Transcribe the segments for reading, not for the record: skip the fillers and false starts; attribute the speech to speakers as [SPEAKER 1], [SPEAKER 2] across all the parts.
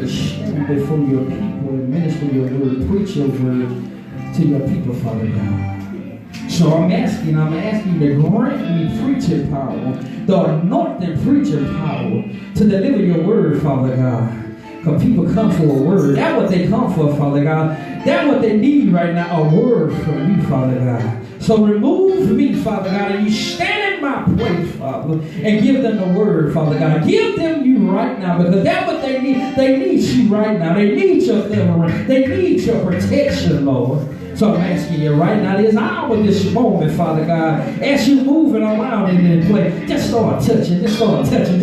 [SPEAKER 1] stand before your people and minister your word, preach your word to your people, Father God. So I'm asking you to grant me preaching power, the anointed preaching power to deliver your word, Father God. Because people come for a word. That's what they come for, Father God. That's what they need right now, a word from you, Father God. So remove me, Father God, and you stand in my place, Father, and give them the word, Father God. Give them you right now, because that's what they need. They need you right now. They need your deliverance. They need your protection, Lord. So I'm asking you right now, this hour, this moment, Father God, as you moving around in this place, just start touching, touching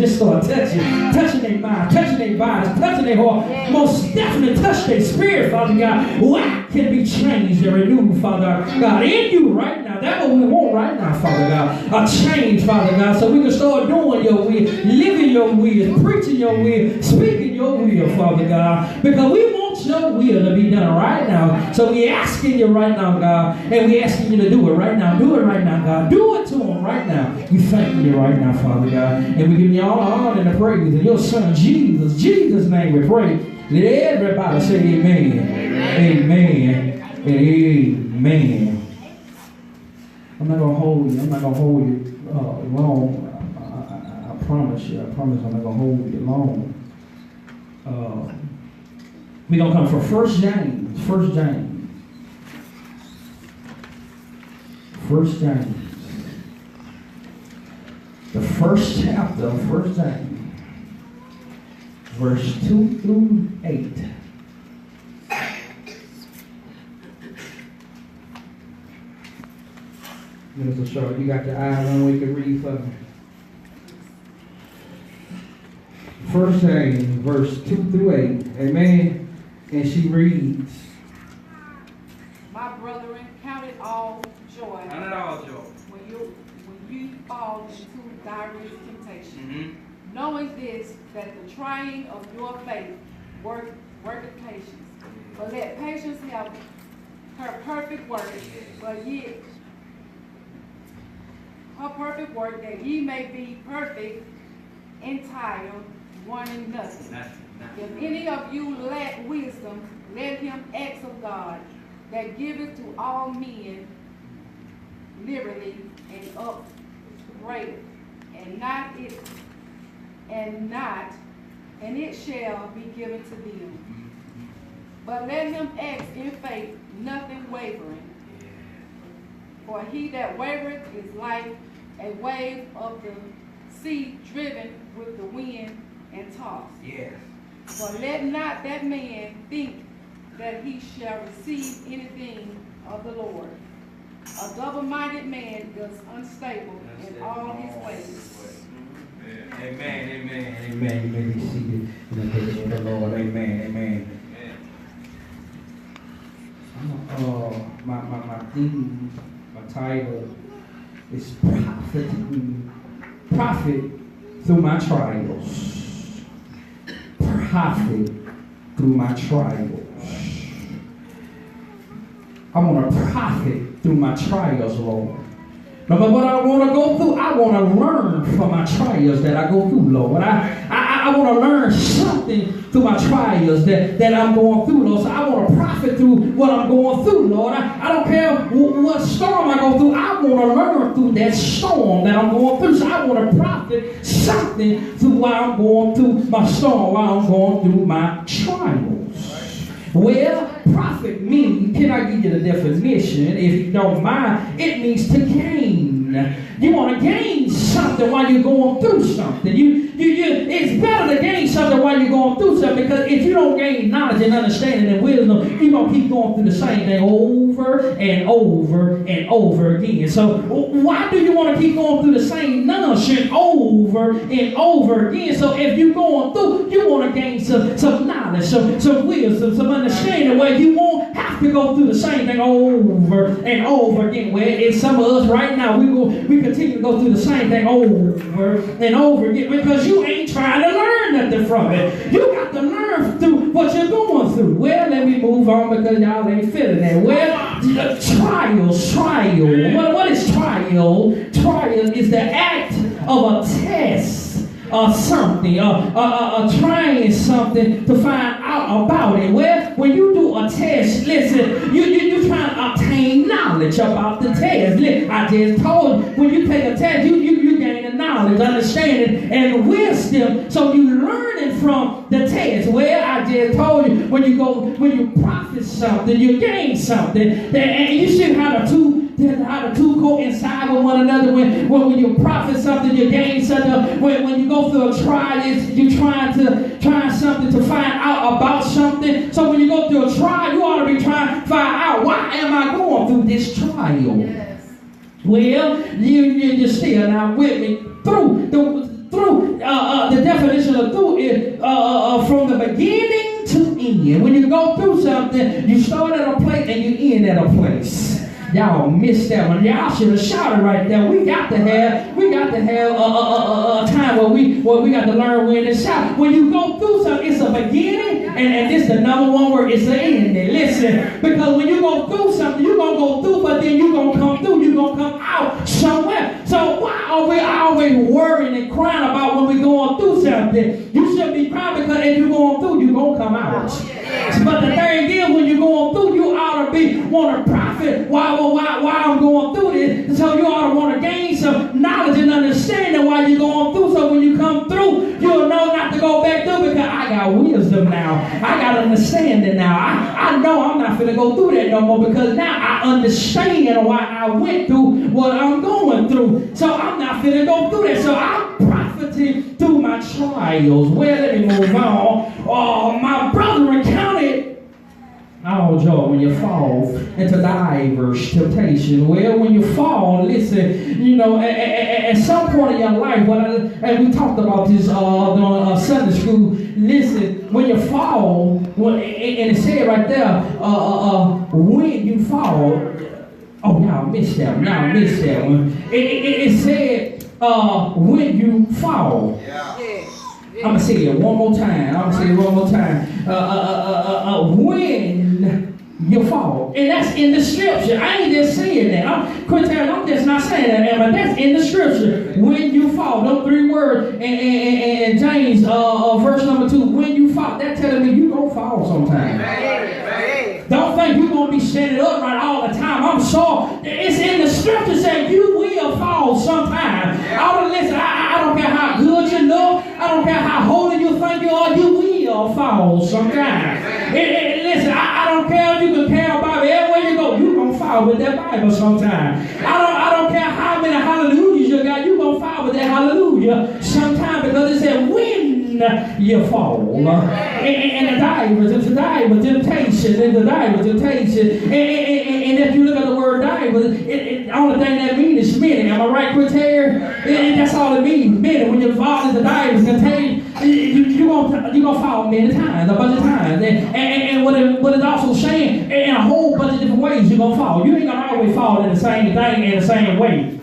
[SPEAKER 1] their mind, touching their bodies, touching their heart. Most definitely touch their spirit, Father God. What can be changed and renewed, Father God, in you right now? That's what we want right now, Father God. A change, Father God, so we can start doing your will, living your will, preaching your will, speaking your will, Father God, because we want your will to be done right now. So we asking you right now, God, and we asking you to do it right now. Do it right now, God. Do it to them right now. We thank you right now, Father God, and we give you all the honor and the praise in your Son Jesus' name we pray. Let everybody say amen. Amen. And amen. I'm not gonna hold you long. I promise you. I'm not gonna hold you long. We're going to come from 1 James. 1 James. 1 James. The first chapter of 1 James. Verse 2 through 8. Minister Shawn, you got your eyes on where you can read for me. 1 James, verse 2 through 8. Amen. And she reads,
[SPEAKER 2] my brethren, count it all joy.
[SPEAKER 3] Count it all joy.
[SPEAKER 2] When you fall into diverse temptation. Knowing this, that the trying of your faith worketh patience. But let patience have her perfect work, that ye may be perfect, entire, wanting nothing. If any of you lack wisdom, let him ask of God, that giveth to all men liberally and upbraideth, and it shall be given to them. But let him ask in faith, nothing wavering. For he that wavereth is like a wave of the sea driven with the wind and tossed.
[SPEAKER 3] Yes.
[SPEAKER 2] But let not that man think that he shall receive anything of the Lord. A double-minded man is unstable in all his ways.
[SPEAKER 3] Amen, amen,
[SPEAKER 1] amen. You may be seated in the presence of the Lord. Amen, amen. My theme, my title is Prophet through my trials. Profit through my trials. I want to profit through my trials, Lord. No matter what I want to go through, I want to learn from my trials that I go through, Lord. I want to learn something through my trials that I'm going through, Lord. So I want to profit through what I'm going through, Lord. I don't care what storm I go through. I want to learn through that storm that I'm going through. So I want to profit something through while I'm going through my storm, while I'm going through my trials. Well, profit means, can I give you the definition? If you don't mind, it means to gain. You want to gain something while you're going through something. It's better to gain something while you're going through something, because if you don't gain knowledge and understanding and wisdom, you're going to keep going through the same thing over and over and over again. So why do you want to keep going through the same nonsense over and over again? So if you're going through, you want to gain some knowledge, some wisdom, some understanding, where you won't have to go through the same thing over and over again. Where in some of us right now, we continue to go through the same thing over and over again, because you ain't trying to learn nothing from it. You got to learn through what you're going through. Well, let me move on, because y'all ain't feeling that. Well, trial. What is trial? Trial is the act of a test something, trying something to find out about it. Well, when you do a test, listen, you trying to obtain knowledge about the test. I just told you, when you take a test, you gain the knowledge, understanding, and wisdom. So you learning from the test. Well, I just told you, when you profit something, you gain something. And you see how the two coincide with one another. When you profit something, you gain something. When you go through a trial, you're trying something to find out about something. So when you go through a trial, you ought to be trying to find out, why am I going through this trial? Yes. Well, you're still not with me. The definition of through is from the beginning to end. When you go through something, you start at a place and you end at a place. Y'all missed that one. Y'all should have shouted right there. We got to have a time where we got to learn when to shout. When you go through something, it's a beginning, and this the number one word, it's the ending. Listen, because when you go through something, you're going to go through, but then you're going to come through. You're going to come out somewhere. So why are we always worrying and crying about when we're going through something? You should be crying, because if you're going through, you're going to come out. But the thing is, when you're going through, you ought to want to profit. Why I'm going through this? So you ought to want to gain some knowledge and understanding while you're going through. So when you come through, you'll know not to go back through, because I got wisdom now. I got understanding now. I know I'm not going to go through that no more, because now I understand why I went through what I'm going through. So I'm not going to go through that. So I'm profiting through my trials. Well, let me move on. Oh, my brother recounted all joy when you fall into diverse temptation. Well, when you fall, listen, at some point in your life, and we talked about this during Sunday school, listen, when you fall, and it said right there, when you fall, oh, y'all missed that one. It said, when you fall. Yeah. I'm going to say it one more time. When you fall. And that's in the scripture. I ain't just saying that. I'm just not saying that, but that's in the scripture. When you fall. Those 3 words. And James, verse number 2. When you fall. That's telling me you going to fall sometime. Don't think you're going to be standing upright all the time. I'm sorry. It's in the scripture saying you will fall sometime. I don't care how good you look. I don't care how holy you think you are. You will fall sometime. Listen, I don't care if you can carry a Bible everywhere you go. You're going to fall with that Bible sometime. I don't care how many hallelujahs you got. You're going to fall with that hallelujah sometime, because it said when you fall. And the divers, it's a diver temptation. And if you look at the word diver, the only thing that means is many. Am I right, Chris Harris? That's all it means, many. When you're fall into divers temptation, you're going to fall many times, a bunch of times. And what it's also saying, in a whole bunch of different ways you're going to fall. You ain't going to always fall in the same thing in the same way.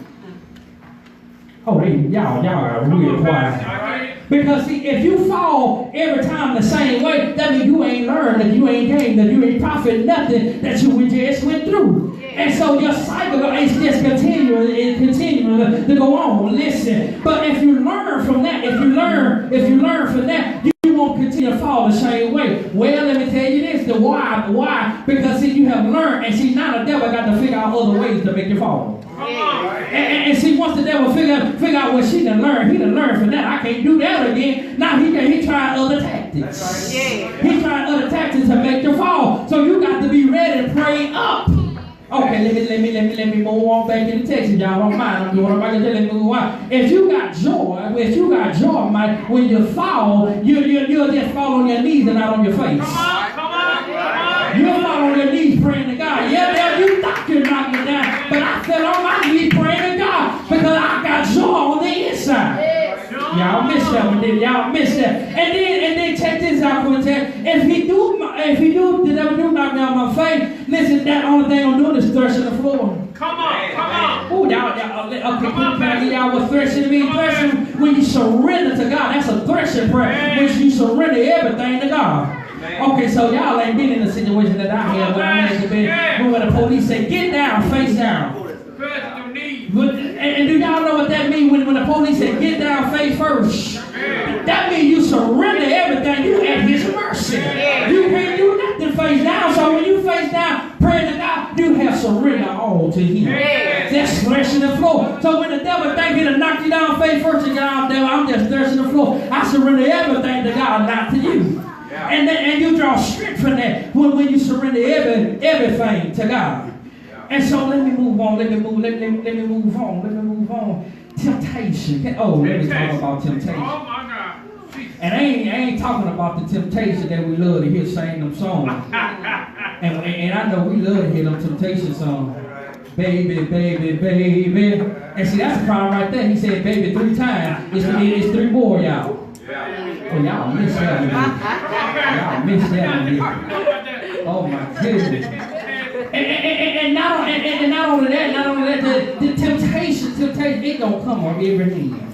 [SPEAKER 1] Oh, y'all are real quiet. Because see, if you fall every time the same way, that means you ain't learned, that you ain't gained, that you ain't profit nothing that you just went through. And so your cycle is just continuing to go on. Listen, but if you learn from that, if you learn from that, you won't continue to fall the same way. Well, let me tell you this, the why. Why? Because see, you have learned, and see, now the devil got to figure out other ways to make you fall. And see, once the devil figure out what he done learned from that. I can't do that again. Now he trying other tactics. He trying other tactics to make you fall. So you got to be ready to pray up. Okay, let me move on back in the text. Y'all don't mind. I'm doing what I can do. Let me move on. If you got joy, Mike, when you fall, you'll just fall on your knees and not on your face. Come on. You'll fall on your knees praying to God. Yeah, you thought you knocked me down, but I fell on my knees praying to God because I got joy on the inside. Y'all missed that one, didn't y'all? Missed that. And then check this out, Quintet. If he do, the devil do knock me on my face, listen, that only thing I'm doing is threshing the floor.
[SPEAKER 3] Come on.
[SPEAKER 1] Ooh, y'all what threshing means? Threshing, when you surrender to God, that's a threshing prayer. When you surrender everything to God. Okay, so y'all ain't been in the situation that I had when I had to be, when the police say, get down, face down. And do y'all know what that means when the police say, get down, face first? That means you surrender everything. You at his mercy. You can't do nothing face down. So when you face down, pray to God, you have surrender all to him. That's threshing the floor. So when the devil think he'll knock you down face first, and God, devil, I'm just threshing the floor. I surrender everything to God, not to you. And you draw strength from that when you surrender everything to God. And so let me move on. Let me move on. Temptation. Let me talk about temptation.
[SPEAKER 3] Oh my God.
[SPEAKER 1] And I ain't talking about the temptation that we love to hear sing them songs. and I know we love to hear them temptation songs. Baby, baby, baby. And see, that's the problem right there. He said baby 3 times. It's 3 more, y'all. Oh, y'all miss that one. Y'all miss that one. Oh my goodness. And not only that, the temptation, it don't come on every hand.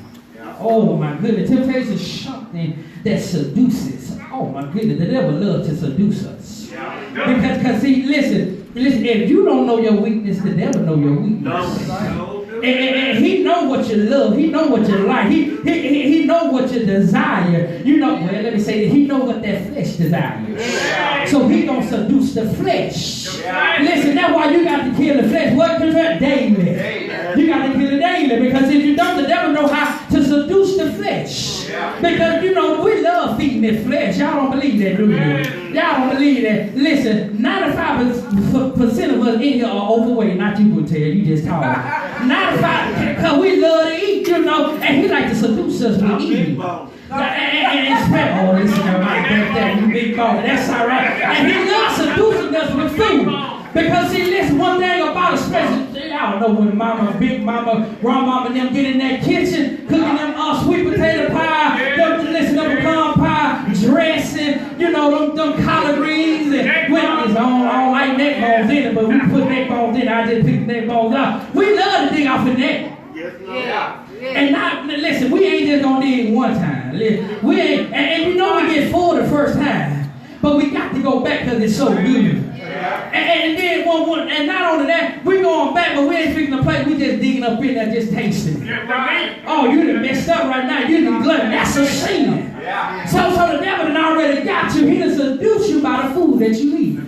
[SPEAKER 1] Oh my goodness, temptation is something that seduces. Oh my goodness, the devil loves to seduce us. Because see, listen, if you don't know your weakness, the devil know your weakness. And he know what you love. He know what you like. He know what you desire. You know, well, let me say that he know what that flesh desires. So he gonna seduce the flesh. Listen, that's why you got to kill the flesh. What? Daily. You got to kill it daily, because if you don't, the devil know how to seduce the flesh. Because you know we love feeding the flesh. Y'all don't believe that, do you? Y'all don't believe that. Listen, 95% of us in here are overweight. Not you would tell. You just talk. 95, because we love to eat, you know, and he like to seduce us with eating. And expect, oh, listen, that you big bone. That's all right. And he loves seducing us with food. Because see, listen, one thing about a special, y'all know when mama, big mama, grandmama, them get in that kitchen, cooking them sweet potato pie, them pecan pie, dressing, you know, them collard greens, and I don't like neck bones in it, but we put neck bones in it. I just pick the neck bones out. We love to dig off the neck. And not, listen, we ain't just gonna dig one time. We ain't, and you know we get full the first time, but we got to go back because it's so good. And then and not only that, we going back, but we ain't fixing the plate. We just digging up in there, just tasting. Oh, you done messed up right now. You done glutton. That's a sin. So the devil done already got you. He done seduce you by the food that you eat.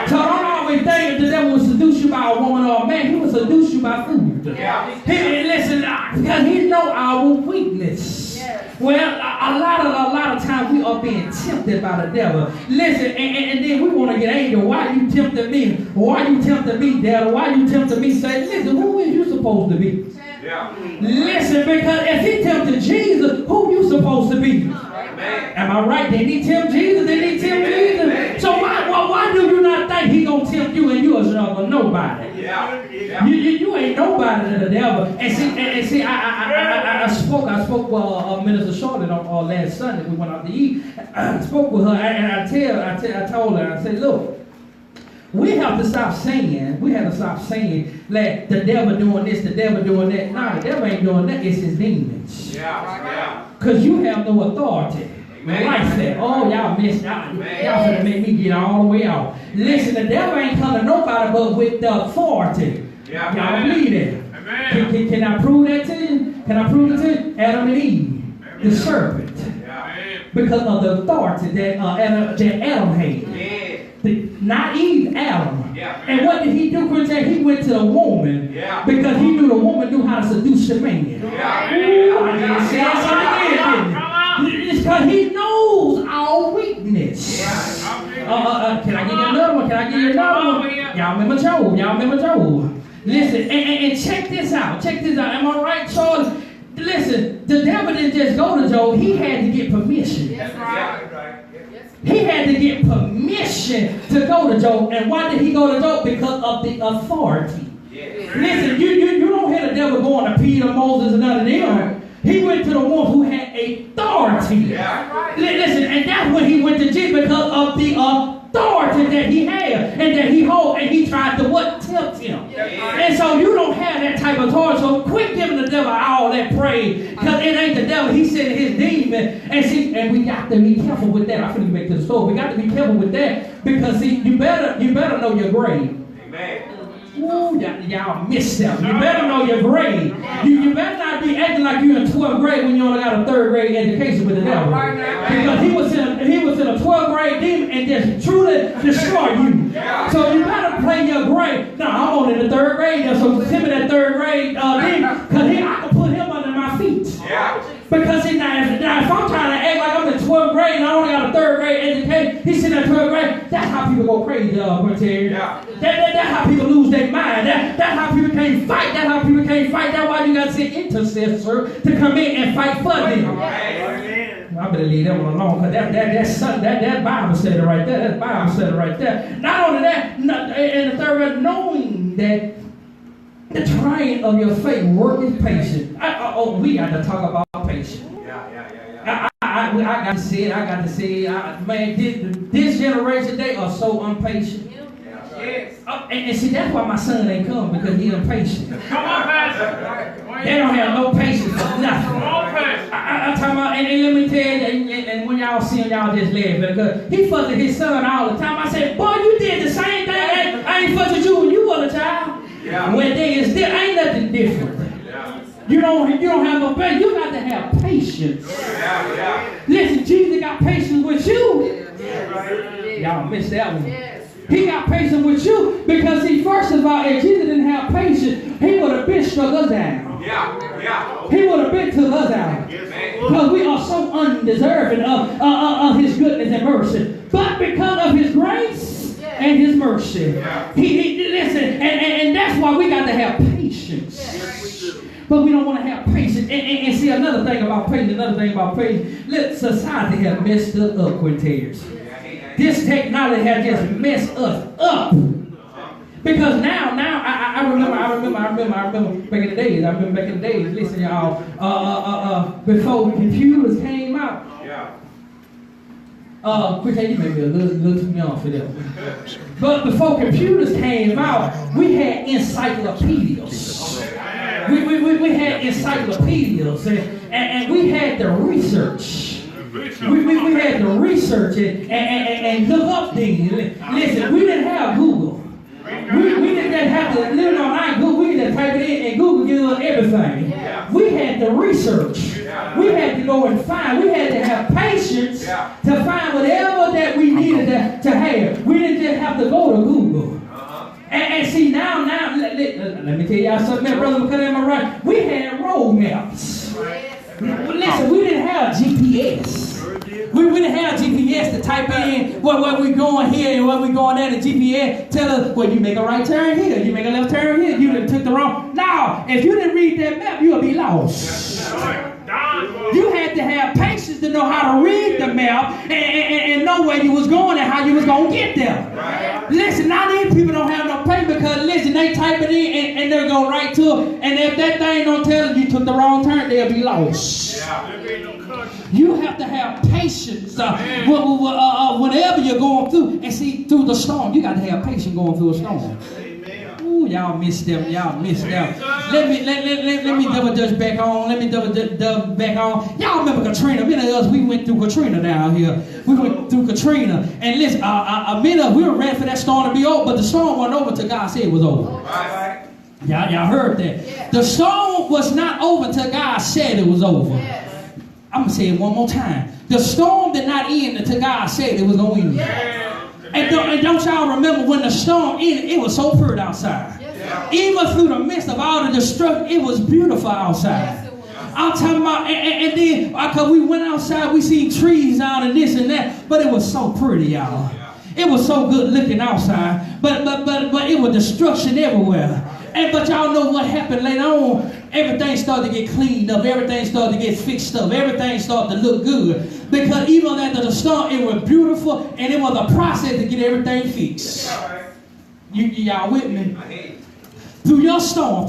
[SPEAKER 1] So don't always think that the devil will seduce you by a woman or a man. He will seduce you by food. Listen, because he know our weakness. Well, a lot of times we are being tempted by the devil. Listen, and then we want to get angry. Why you tempted me? Why you tempted me, devil? Why you tempted me? Say, listen, who is you supposed to be? Listen, because if he tempted Jesus, who you supposed to be? Am I right? Did he tempt Jesus? Did he tempt Jesus? So why do you not think he gonna tempt you and you are nobody? You ain't nobody to the devil. And see, I spoke with Minister Shawn on last Sunday. We went out to eat. I spoke with her, and I told her, I said, look, we have to stop saying that the devil doing this, the devil doing that. No, the devil ain't doing that. It's his demons. Because you have no authority. Life said, oh, y'all missed out. Y'all finna make me get all the way out. Listen, the devil ain't coming to nobody but with the authority. Y'all believe it. Can I prove that to you? Can I prove it to you? Adam and Eve, the serpent. Because of the authority that Adam had. Not Eve, Adam. And what did he do, Chris? He went to the woman because he knew the woman knew how to seduce the man. It's because he knows our weakness. Can I give you another one? Y'all remember Job? Listen, and check this out. Am I right, Shawn? Listen, the devil didn't just go to Job. He had to get permission. He had to get permission to go to Job. And why did he go to Job? Because of the authority. Listen, you don't hear the devil going to Peter, Moses, and none of them. He went to the one who had authority. Listen, and that's when he went to Jesus, because of the authority that he had and that he hold, and he tried to what? Tempt him. And so you don't have that type of authority. So quit giving the devil all that praise, because it ain't the devil. He's sending his demon. And we got to be careful with that. I'm going to get back to the store. We got to be careful with that, because see, you better know your grade. Ooh, y'all missed that. You better know your grade. You better not be acting like you're in 12th grade when you only got a 3rd grade education with the devil. Because he was in a 12th grade demon and just truly destroy you. So you better play your grade. No, I'm only in the 3rd grade. So send me that 3rd grade demon, because I can put him under my feet. Because if I'm trying to act like I'm in 12th grade and I only got a 3rd grade education, he's in that 12th grade, that's how people go crazy, That's how people lose their mind. That's how people can't fight. That's how people can't fight. That's why you got to send intercessor to come in and fight for them. I better leave that one alone, because that Bible said it right there. That Bible said it right there. Not only that, in the 3rd grade, knowing that the trying of your faith worketh patience. We got to talk about patience. I got to say it. Man, this generation, they are so impatient. Yes. And see, that's why my son ain't come, because he impatient.
[SPEAKER 3] Come on, Pastor.
[SPEAKER 1] They don't have no patience for nothing.
[SPEAKER 3] Come on, Pastor.
[SPEAKER 1] I'm talking about, and let me tell you, and when y'all see him, y'all just laugh, because he fussed at his son all the time. I said, boy, you did the same thing. I ain't fussed at you when you was a child. When they is there, ain't nothing different. You don't have no patience. You got to have patience. Listen, Jesus got patience with you. Y'all missed that one. He got patience with you because, see, first of all, if Jesus didn't have patience, he would have been struck us down. He would have been took us out. Because we are so undeserving of his goodness and mercy. But because of his grace and his mercy, he listen, and that's why we got to have patience. But we don't want to have patience. And see, another thing about patience, let society have messed us up, Quinteers. This technology has just messed us up. Because now, I remember back in the days. Listen, y'all, before computers came out. Which you may be a little too young for that. But before computers came out, we had encyclopedias. We had encyclopedias, and we had the research. We had to research it and look up things. Listen, we didn't have Google. We didn't have to live on Google. We didn't type it in and Google give us everything. We had to research. We had to go and find. We had to have patience to find whatever that we needed to have. We didn't just have to go to Google. And see, now, let me tell y'all something, brother, because am I right? We had road maps. Listen, we didn't have GPS. We didn't have GPS to type in where we going here and where we going there. The GPS tell us, well, you make a right turn here, you make a left turn here, you done took the wrong. Now, if you didn't read that map, you'll be lost. You had to have patience to know how to read the map and know where you was going and how you was going to get there. Listen, now these people don't have no patience because, listen, they type it in and they'll go right to it. And if that thing don't tell them you took the wrong turn, they'll be lost. You have to have patience whenever you're going through. And see, through the storm, you got to have patience going through a storm. Ooh, y'all missed them. Y'all missed them. Let me double dutch back on. Y'all remember Katrina? Many of us, we went through Katrina down here. We went through Katrina. And listen, many of us, we were ready for that storm to be over, but the storm wasn't over until God said it was over. Y'all heard that. The storm was not over until God said it was over. I'm going to say it one more time. The storm did not end until God said it was going to end. And don't y'all remember when the storm ended, it was so pretty outside. Even through the midst of all the destruction, it was beautiful outside. I'm talking about, and then, because we went outside, we seen trees out and this and that, but it was so pretty, y'all. It was so good looking outside, but it was destruction everywhere. But y'all know what happened later on. Everything started to get cleaned up. Everything started to get fixed up. Everything started to look good. Because even after the storm, it was beautiful, and it was a process to get everything fixed. Y'all with me? Through your storm.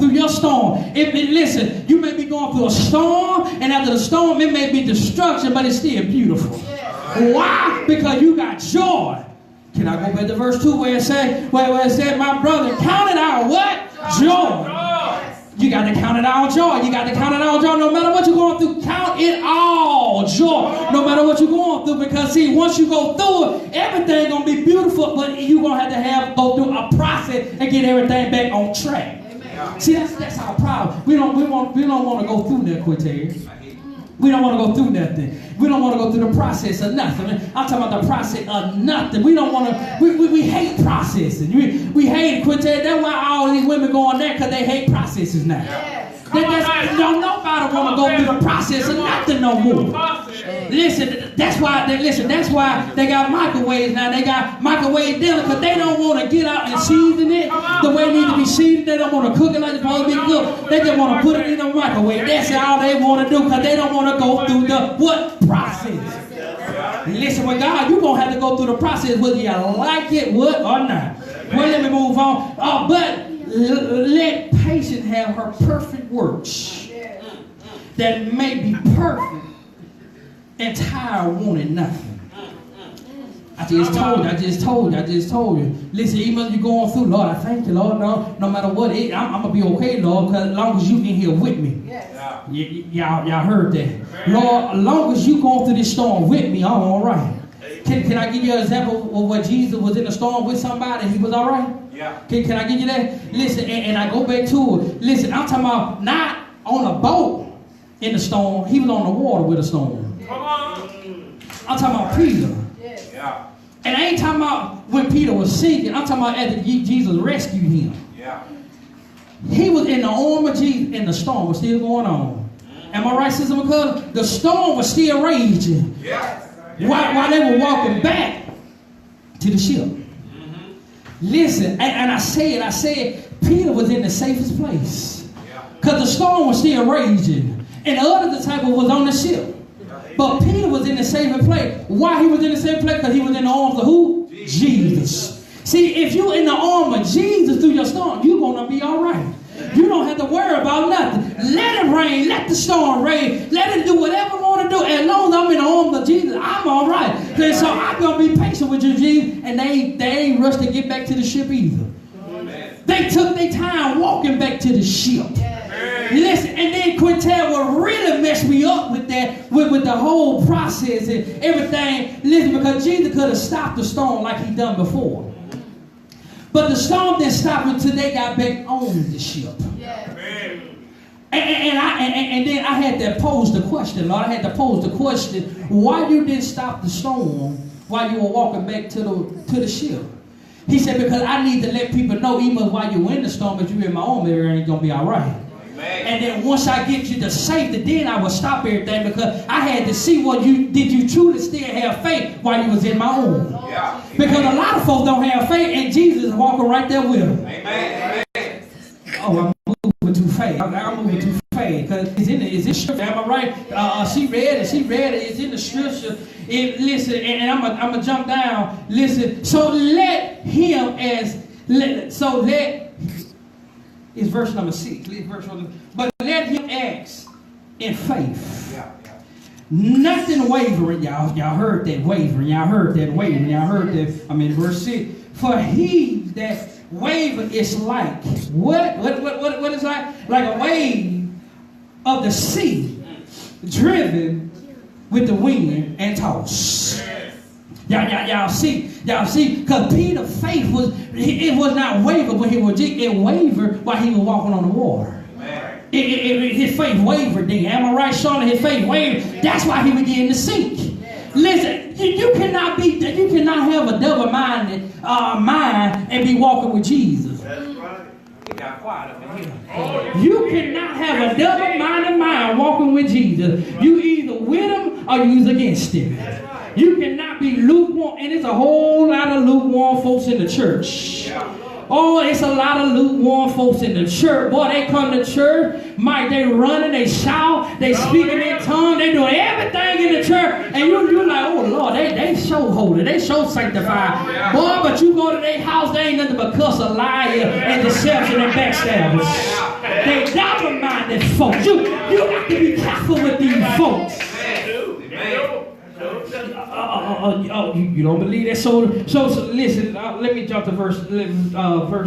[SPEAKER 1] Listen, you may be going through a storm, and after the storm, it may be destruction, but it's still beautiful. Why? Because you got joy. Can I go back to verse 2 where it said, my brother, count it out what? Joy. You got to count it all joy. You got to count it all joy. No matter what you're going through, count it all joy. No matter what you're going through. Because see, once you go through it, everything's going to be beautiful, but you're going to have to go through a process and get get everything back on track.
[SPEAKER 2] Amen.
[SPEAKER 1] See, that's our problem. We don't want to go through that, Quintez. We don't want to go through nothing. We don't want to go through the process of nothing. I'm talking about the process of nothing. We don't want to. We hate processing. We hate it, Quintez. That's why all these women go on there, because they hate processes now.
[SPEAKER 2] Yes.
[SPEAKER 1] Don't nobody want to go through the process of nothing no more. Listen, that's why they got microwaves now. They got microwave dinner, because they don't want to get out and season it the way it needs to be seasoned. They don't want to cook it like it's supposed to be cooked. They just want to put it in the microwave. That's all they want to do, because they don't want to go through the what process. Listen, with God, you're going to have to go through the process whether you like it, what, or not. Well, let me move on. But let patience have her perfect works, that may be perfect, entire, wanting nothing. I just told you. Listen, even if you're going through, Lord, I thank you, Lord. No matter what, I'm going to be okay, Lord, because as long as you in here with me. Yes. Y'all heard that. Lord, as long as you going through this storm with me, I'm all right. Can I give you an example of what Jesus was in the storm with somebody and he was all right?
[SPEAKER 3] Yeah.
[SPEAKER 1] Can I give you that? Listen, and I go back to it. Listen, I'm talking about not on a boat in the storm. He was on the water with a storm.
[SPEAKER 3] Come on.
[SPEAKER 1] I'm talking about Peter.
[SPEAKER 2] Yes.
[SPEAKER 3] Yeah.
[SPEAKER 1] And I ain't talking about when Peter was sinking. I'm talking about after Jesus rescued him.
[SPEAKER 3] Yeah.
[SPEAKER 1] He was in the arm of Jesus and the storm was still going on. Am I right, Sister McCullough? The storm was still raging.
[SPEAKER 3] Yeah.
[SPEAKER 1] While they were walking back to the ship. Listen, and I said, Peter was in the safest place. Because the storm was still raging. And the other disciple was on the ship. But Peter was in the safest place. Why he was in the safest place? Because he was in the arms of who? Jesus. See, if you're in the arm of Jesus through your storm, you're going to be all right. You don't have to worry about nothing. Let it rain. Let the storm rain. Let it do whatever I want to do. As long as I'm in the arms of Jesus, I'm all right. And so I'm going to be patient with you, Jesus. And they ain't rushed to get back to the ship either. They took their time walking back to the ship. Listen, and then Quintel will really mess me up with that, with the whole process and everything. Listen, because Jesus could have stopped the storm like he done before. But the storm didn't stop until they got back on the ship.
[SPEAKER 2] Yes.
[SPEAKER 1] And then I had to pose the question, Lord. I had to pose the question, why you didn't stop the storm while you were walking back to the ship? He said, because I need to let people know, even while you're in the storm, if you're in my arm, everything ain't going to be all right. And then once I get you to safety, then I will stop everything, because I had to see did you truly still have faith while you was in my arm?
[SPEAKER 3] Yeah.
[SPEAKER 1] Because a lot of folks don't have faith, and Jesus is walking right there with them.
[SPEAKER 3] Amen.
[SPEAKER 1] Oh, I'm moving too fast. I'm moving too fast, because it's in the scripture. Am I right? She read it. It's in the scripture. Listen, and I'm gonna jump down. Listen. So let him it's verse number 6. But let him act in faith.
[SPEAKER 3] Yeah.
[SPEAKER 1] Nothing wavering, y'all. Y'all heard that wavering. Y'all heard that wavering. Y'all heard that. I mean, verse 6. For he that waver is like what is like? Like a wave of the sea, driven with the wind and tossed. Y'all see, because Peter's faith was not wavered when it wavered while he was walking on the water. His faith wavered then. Am I right, Shawn? His faith wavered. That's why he began to sink. Listen, you cannot have a double-minded mind and be walking with Jesus.
[SPEAKER 3] That's right.
[SPEAKER 1] It got quiet up in here. You cannot have a double-minded mind walking with Jesus. You either with him or you's against him. You cannot be lukewarm, and there's a whole lot of lukewarm folks in the church. Oh, it's a lot of lukewarm folks in the church. Boy, they come to church, they running, they shout, they speaking in tongues, they doing everything in the church, and you're like, oh Lord, they so holy, they so sanctified. Boy, but you go to their house, they ain't nothing but cuss, a liar, and deception and backstabbers. They double-minded folks. You got to be careful with these folks. You don't believe that? So listen, let me jump to verse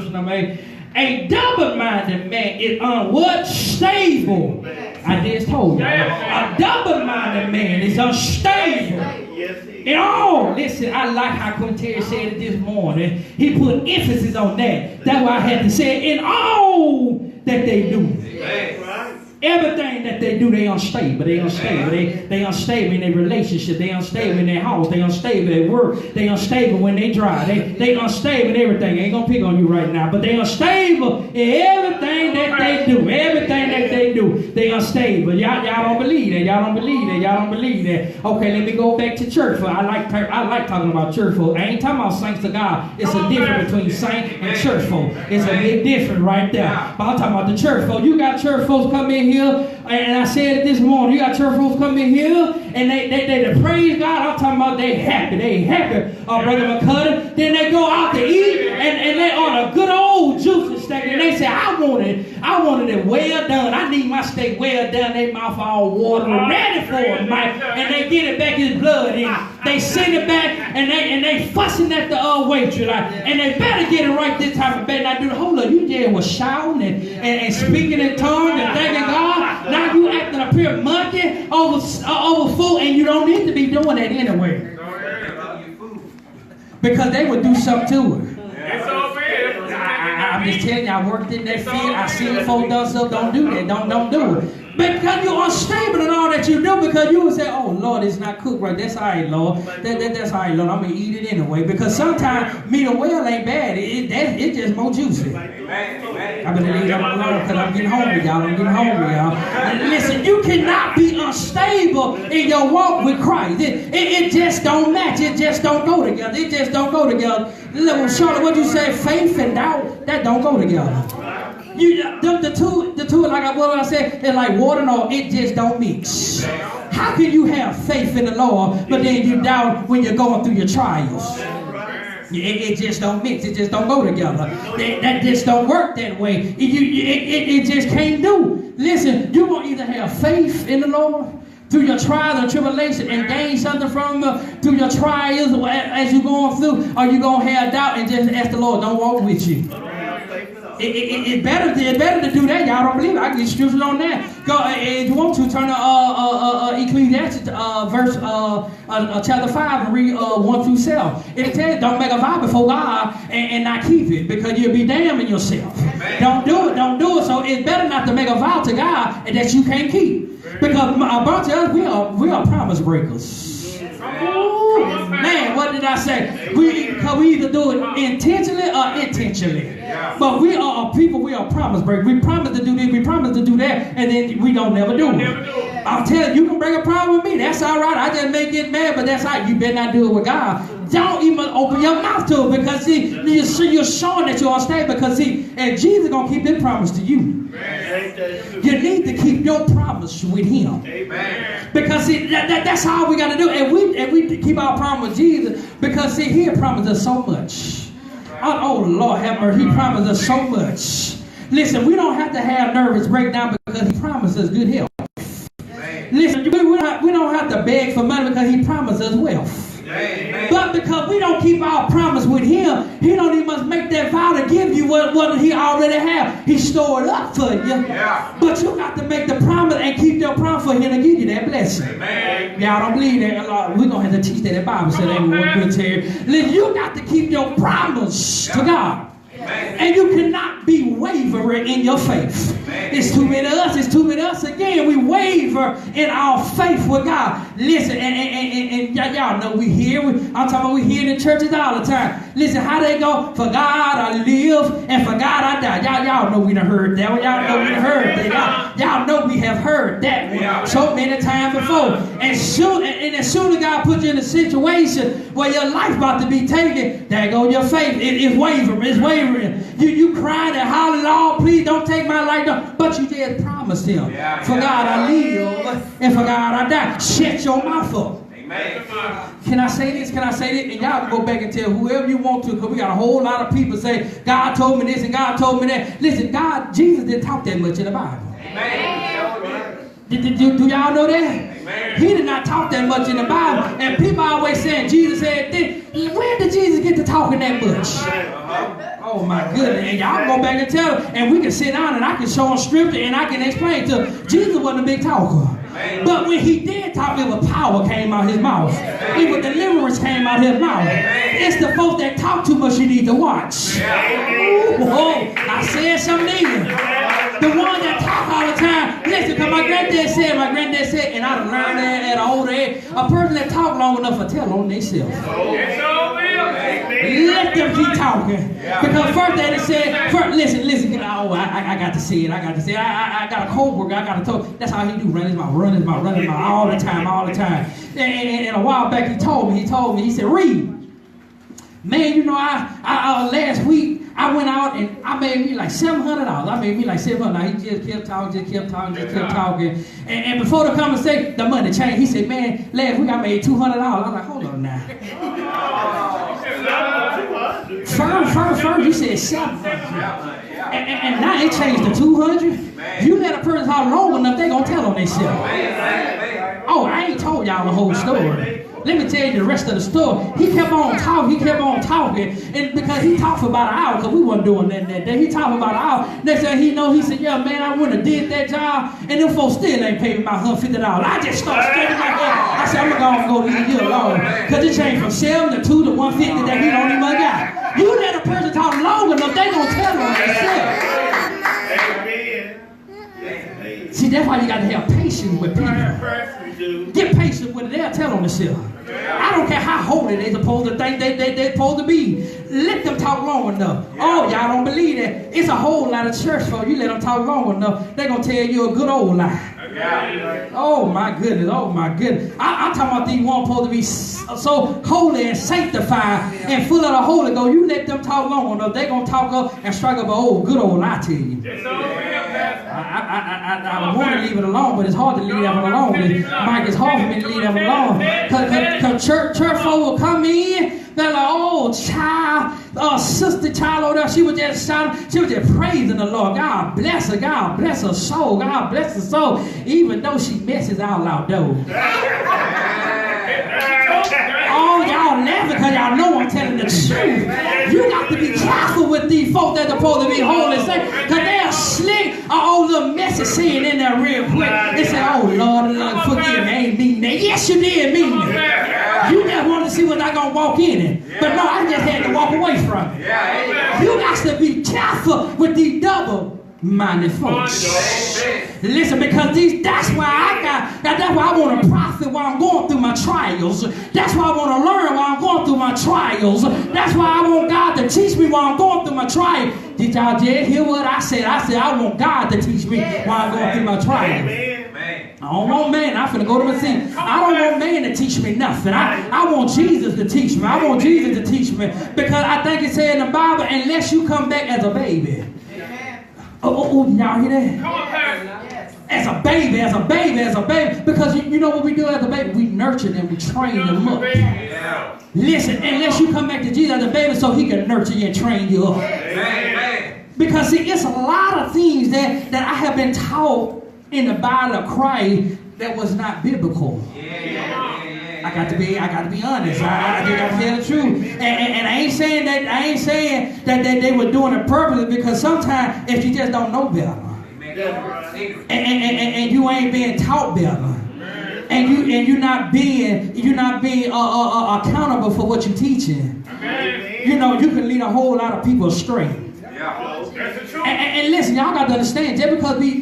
[SPEAKER 1] number 8. A double-minded man is unstable. I just told you. A double-minded man is unstable.
[SPEAKER 3] Yes, he
[SPEAKER 1] In all, listen, I like how Quintero said it this morning. He put emphasis on that. That's why I had to say it. In all that they do. Everything that they do, they unstable. They unstable. They unstable in their relationship. They unstable in their house. They unstable at work. They unstable when they drive. They unstable in everything. I ain't gonna pick on you right now, but they unstable in everything that they do. Everything that they do, they unstable. Y'all don't believe that. Y'all don't believe that. Y'all don't believe that. Okay, let me go back to church. I like talking about church folk. I ain't talking about saints of God. It's a difference between saint and church folk. It's a big difference right there. But I'm talking about the church folk. You got church folks come in here, and I said it this morning, you got church folks come in here, and they praise God. I'm talking about they happy. They happy, Brother McCudden. Then they go out to eat, and they order a good old juicy steak, and they say, I wanted it well done. I need my steak well done. They mouth all watery, ready for it, Mike. And they get it back his blood in. They send it back, and they fussing at the waitress, and they better get it right this time. Better not do the whole lot. You there was shouting and speaking in tongues and thanking God. Now you acting a pure monkey over food, and you don't need to be doing that anyway. Because they would do something to it. I'm just telling you, I worked in that field. I seen folks done stuff. Don't do that. Don't do it. Because you're unstable in all that you do, because you would say, oh, Lord, it's not cooked right. That's all right, Lord. That's all right, Lord. I'm going to eat it anyway. Because sometimes meat and well ain't bad. It's just more juicy. I'm going to leave that alone because I'm getting hungry, y'all. I'm getting hungry, y'all. And listen, you cannot be unstable in your walk with Christ. It just don't match. It just don't go together. It just don't go together. Charlotte, what you say? Faith and doubt, that don't go together. The two, like what I said, they're like water and oil. It just don't mix. How can you have faith in the Lord, but then you doubt when you're going through your trials? It just don't mix. It just don't go together. That just don't work that way. It just can't do. Listen, you will either have faith in the Lord through your trials and tribulation and gain something from through your trials as you're going through, or you're going to have doubt and just ask the Lord, don't walk with you. It's better to do that. Y'all don't believe it. I can get scriptures on that. Go, if you want to, turn to Ecclesiastes verse chapter 5 and read 1 through 7. It tells you, don't make a vow before God and not keep it, because you'll be damning yourself. Amen. Don't do it. So it's better not to make a vow to God that you can't keep, because a bunch of us, we are promise breakers. Ooh, man, what did I say? We either do it intentionally or intentionally. Yeah. But we are a people, we are promise breakers. We promise to do this, we promise to do that, and then we don't never do it. I'm telling you, you can bring a problem with me. That's all right. I just may get mad, but that's all right. You better not do it with God. Don't even open your mouth to it, because see, you're showing that you're unstable. Because see, and Jesus gonna keep that promise to you. Amen. You need to keep your promise with Him. Amen. Because see, that's how we got to do it. And we keep our promise with Jesus, because see, He promised us so much. Oh Lord have mercy, He promised us so much. Listen, we don't have to have nervous breakdown because He promised us good health. Amen. Listen, we don't have to beg for money because He promised us wealth. Amen. But because we don't keep our promise with Him, He don't even must make that vow to give you what He already have. He stored up for you. Yeah. But you got to make the promise and keep your promise for Him to give you that blessing. Amen. Y'all don't believe that? We're going to have to teach that. The Bible said that we want good to hear. Listen, you got to keep your promise to God. Amen. And you cannot be wavering in your faith. Amen. It's too many of us. It's too many of us. Again, we waver in our faith with God. Listen, and y'all know we hear. I'm talking about we hear in the churches all the time. Listen, how they go? For God I live, and for God I die. Y'all know we done heard that one. Y'all know we done heard that. Y'all know we have heard that one so many times before. And as soon as God puts you in a situation where your life about to be taken, there go your faith. It's wavering. It's wavering. You crying and hollering, Lord, please don't take my life down. But you just promised Him. For God I live, and for God I die. Shut your mouth up. Amen. Can I say this? Can I say this? And y'all go back and tell whoever you want to, because we got a whole lot of people say, God told me this and God told me that. Listen, Jesus didn't talk that much in the Bible. Amen. Do y'all know that? Amen. He did not talk that much in the Bible. And people always saying Jesus said this. When did Jesus get to talking that much? Oh my goodness. And y'all go back and tell them. And we can sit down and I can show them scripture and I can explain to them. Jesus wasn't a big talker. But when he did talk, it was power came out his mouth. It was deliverance came out his mouth. It's the folks that talk too much you need to watch. Oh, I said something in. The ones that talk all the time. Listen, because my granddad said, and I learned that at an older age, a person that talk long enough will tell on themselves. Let them keep talking. Because first they said, listen, oh, I got to see it. I got a co-worker, I got to talk. That's how he do, run his mouth, all the time. And a while back he told me, he said, Reed, man, you know, I last week, I went out and I made me like $700. Now he just kept talking. And before the conversation, the money changed. He said, man, last week I made $200. I was like, hold on now. First you said 700. And now it changed to 200. You let a person talk long enough, they gonna tell on themselves. Oh, I ain't told y'all the whole story. Let me tell you the rest of the story. He kept on talking, and because he talked for about an hour, because we wasn't doing that day. He talked for about an hour. Next thing he said, yeah, man, I wouldn't have did that job, and them folks still ain't paid me about $150. I just started standing like that. I said, I'm gonna go leave you alone, because it changed from 7 to 2 to 150 that he don't even got. You let a person talk long enough, they gonna tell on themselves. See, that's why you got to have patience with people. Get patient with it. They'll tell on themselves. I don't care how holy they're supposed to think they're supposed to be. Let them talk long enough. Oh, y'all don't believe that. It's a whole lot of church folk. You let them talk long enough, they're going to tell you a good old lie. Oh, my goodness. I'm talking about these ones supposed to be so holy and sanctified and full of the Holy Ghost. You let them talk long enough, they're going to talk up and strike up a good old lie to you. I want to leave it alone, but it's hard to leave that one alone. Mike, it's hard for me to leave that one alone. Because church folk will come in, they're like, oh, child, sister child over there, she was just shouting, she was just praising the Lord. God bless her, God bless her soul, God bless her soul, even though she messes out loud though. Oh, y'all laughing because y'all know I'm telling the truth. You got to be careful with these folks that are supposed to be holy, because they'll slick an old little message saying in there real quick. They say, oh, Lord, forgive me, I ain't mean that. Yes, you did mean it. You just wanted to see was I going to walk in it. But no, I just had to walk away from it. You got to be careful with these double-minded folks. Listen, because that's why that's why I want to profit while I'm going through my trials. That's why I want to learn while I'm going through my trials. That's why I want God to teach me while I'm going through my trials. Did y'all just hear what I said? I said I want God to teach me while I'm going through my trials. I don't want man. I'm finna go to my seat. I don't want man to teach me nothing. I want Jesus to teach me. I want Jesus to teach me. Because I think it said in the Bible, unless you come back as a baby. Oh, y'all hear that? Come on, Pastor. As a baby. Because you know what we do as a baby? We nurture them, we train them up. Listen, unless you come back to Jesus as a baby so he can nurture you and train you up. Because see, it's a lot of things that I have been taught in the body of Christ that was not biblical. I got to be honest. I got to tell the truth. And I ain't saying that they were doing it purposely, because sometimes if you just don't know better, and you ain't being taught better, and you're not being accountable for what you're teaching, you know, you can lead a whole lot of people astray. And listen, y'all got to understand, just because we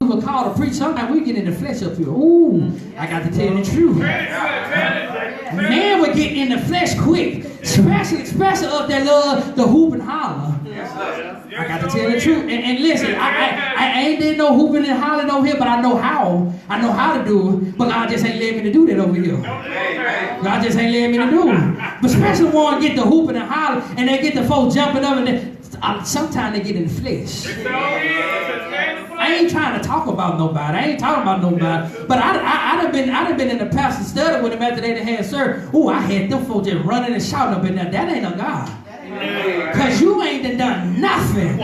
[SPEAKER 1] were called to preach, sometimes we get in the flesh up here. Ooh, I got to tell you the truth. Man would get in the flesh quick, especially up there, the hoop and holler. I got to tell the truth. And listen, I ain't did no hooping and hollering over here, but I know how to do it. But God just ain't letting me to do that over here. God just ain't letting me to do it. But especially when get the hooping and hollering, and they get the folks jumping up, and sometimes they get in the flesh. I ain't trying to talk about nobody. But I'd have been in the pastor study with him after they had service. Oh, I had them folks just running and shouting up in there. That ain't a God. Because you ain't done nothing.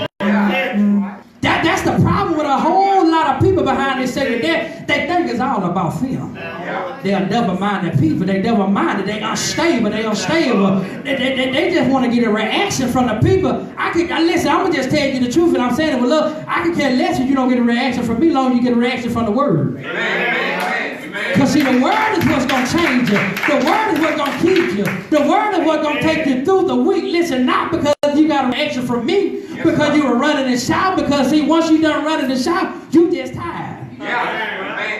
[SPEAKER 1] That's the problem with a whole lot of people behind this second. They think it's all about them. They're double-minded people. They double-minded. They unstable. They just want to get a reaction from the people. Listen, I'm going to just tell you the truth, and I'm saying it with love. I can care less if you don't get a reaction from me, long as you get a reaction from the word. Amen. Because see, the word is what's going to change you. The word is what's going to keep you. The word is what's going to take you through the week. Listen, not because you got an extra from me, because you were running and shout. Because see, once you done running and shout, you just tired.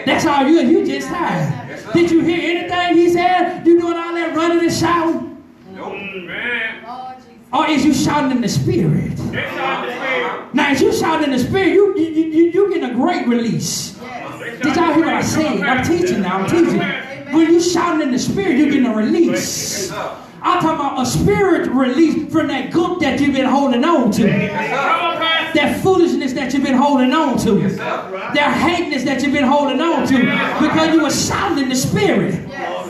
[SPEAKER 1] That's all you just tired. Did you hear anything he said? You doing all that running and shouting? Or is you shouting in the spirit? Now, as you shouting in the spirit, you get a great release. Did y'all hear what I said? I'm teaching now. I'm teaching. When you shouting in the spirit, you're getting a release. I'm talking about a spirit release from that gook that you've been holding on to. That foolishness that you've been holding on to. That hateness that you've been holding on to. Because you were shouting in the spirit.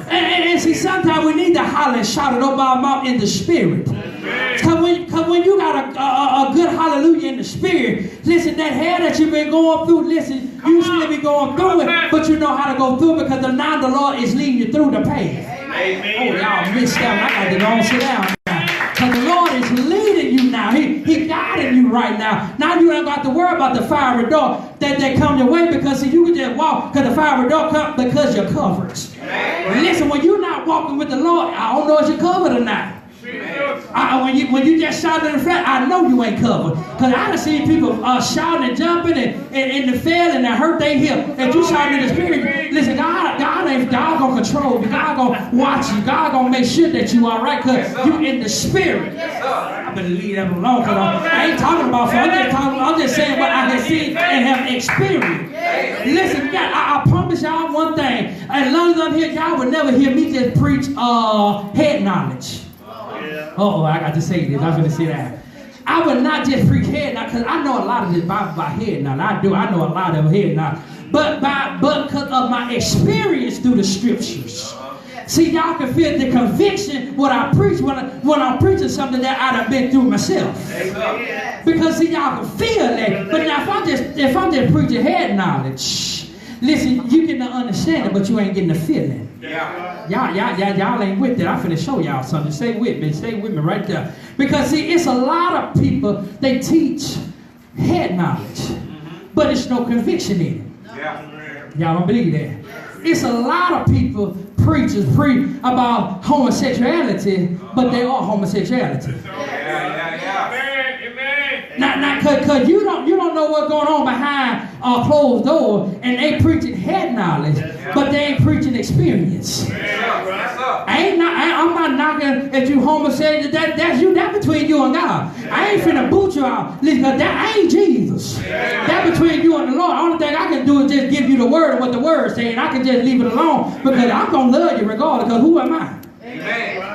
[SPEAKER 1] And see, sometimes we need to holler and shout it over our mouth in the spirit. Because when you got a good hallelujah in the spirit, listen, that hell that you've been going through, listen, you still be going through it, but you know how to go through it because now the Lord is leading you through the path. Amen. Oh, y'all missed that. I got to go and sit down now. Because the Lord is leading you now. He guiding you right now. Now you ain't got to worry about the fiery door that come your way because see, you can just walk because the fiery door come because you're covered. Listen, when you're not walking with the Lord, I don't know if you're covered or not. When you just shout in the flat, I know you ain't covered. Because I done seen people shouting and jumping and the fell and they hurt their hip. If you shouting in the spirit, listen, God gonna control you. God gonna watch you. God gonna make sure that you all right because you in the spirit. I better leave that alone because I ain't talking about I'm just saying what I have seen and have experienced. Listen, I promise y'all one thing. As long as I'm here, y'all will never hear me just preach head knowledge. Oh, I got to say this. I'm going to say that. I would not just preach head knowledge because I know a lot of this Bible by head knowledge. I know a lot of head knowledge. But because of my experience through the scriptures. See, y'all can feel the conviction what I preach when I'm preaching something that I've been through myself. Because see, y'all can feel that. But now if I'm just preaching head knowledge, listen, you get to understand it, but you ain't getting the feeling. Y'all ain't with that. I'm finna show y'all something. Stay with me right there. Because see, it's a lot of people, they teach head knowledge, but it's no conviction in it. Y'all don't believe that. It's a lot of people, preachers, preach about homosexuality, but they are homosexuality. Now, cause you don't know what's going on behind a closed door, and they preaching head knowledge, but they ain't preaching experience. I'm not knocking at you homosexual. That's you. That's between you and God. I ain't finna boot you out. Listen, that ain't Jesus. That's between you and the Lord. The only thing I can do is just give you the word and what the word say, and I can just leave it alone because I'm gonna love you regardless. Because who am I? Amen.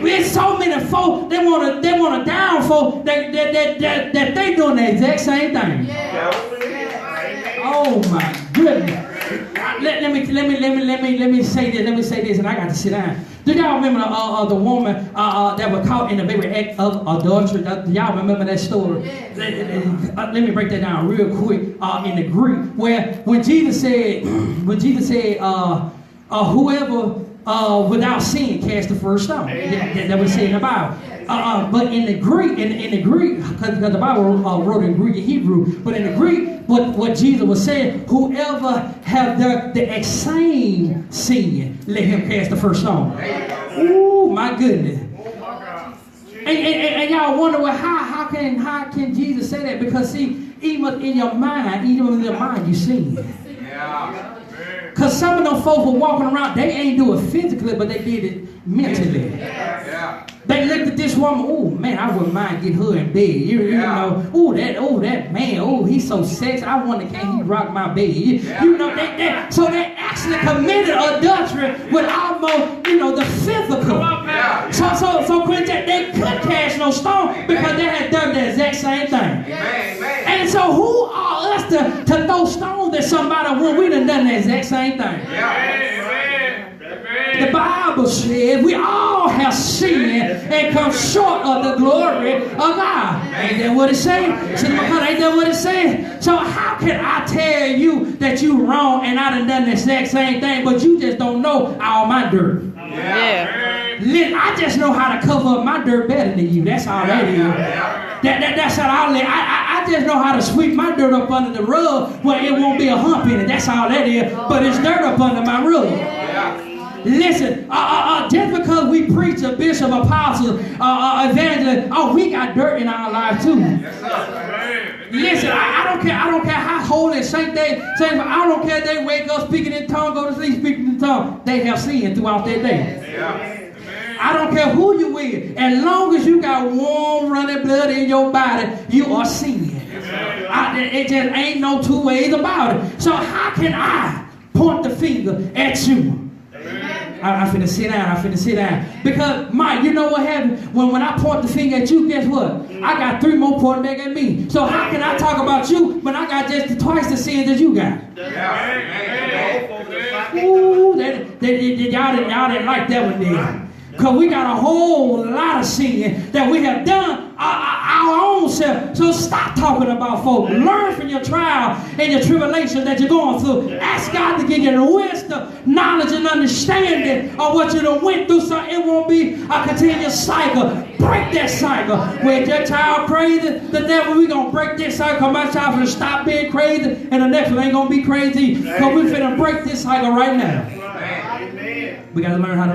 [SPEAKER 1] There's so many folk they want to down folk that they doing the exact same thing. Oh my goodness. Let me say this. Let me say this, and I got to sit down. Do y'all remember the woman that was caught in the very act of adultery? Do y'all remember that story? Let me break that down real quick in the Greek, where when Jesus said, whoever without sin cast the first stone. That was said in the Bible. But in the Greek, because the Bible wrote in Greek and Hebrew, but in the Greek, what Jesus was saying, whoever have the same sin, let him cast the first stone. Ooh, my goodness. And y'all wonder, well, how can Jesus say that? Because see, even in your mind, you sin. Because some of them folks were walking around, they ain't do it physically, but they did it mentally. They looked at this woman, oh man, I wouldn't mind get her in bed. You know, that man, he's so sexy. I wonder, can he rock my bed? You know, so they actually committed adultery with almost, the physical. So Quintet, they couldn't cast no stone because they had done the exact same thing. And so who are us to throw stones at somebody when we done the exact same thing? The Bible said we all have sinned and come short of the glory of God. Ain't that what it says? Ain't that what it says? So how can I tell you that you wrong and I done the exact same thing, but you just don't know all my dirt? I just know how to cover up my dirt better than you. That's all that is. That's how I live. I I just know how to sweep my dirt up under the rug where it won't be a hump in it. That's all that is. But it's dirt up under my rug. Listen, just because we preach a bishop, apostle, evangelist, we got dirt in our lives too. Listen, I don't care how holy and saint they say, I don't care if they wake up speaking in tongues, go to sleep speaking in tongues. They have sin throughout their day. I don't care who you with. As long as you got warm running blood in your body, you are sinning. It just ain't no two ways about it. So how can I point the finger at you? I'm finna sit down. Because, Mike, you know what happened? When I point the finger at you, guess what? I got 3 more pointing back at me. So how can I talk about you when I got just twice the sins that you got? Ooh, y'all didn't like that one then. Because we got a whole lot of sin that we have done our own self. So stop talking about folks. Learn from your trial and your tribulation that you're going through. Ask God to give you the wisdom, knowledge, and understanding of what you done went through, so it won't be a continuous cycle. Break that cycle. When your child crazy, the devil, we going to break this cycle. My child going to stop being crazy, and the next one ain't going to be crazy. Because we finna break this cycle right now. We got to learn how to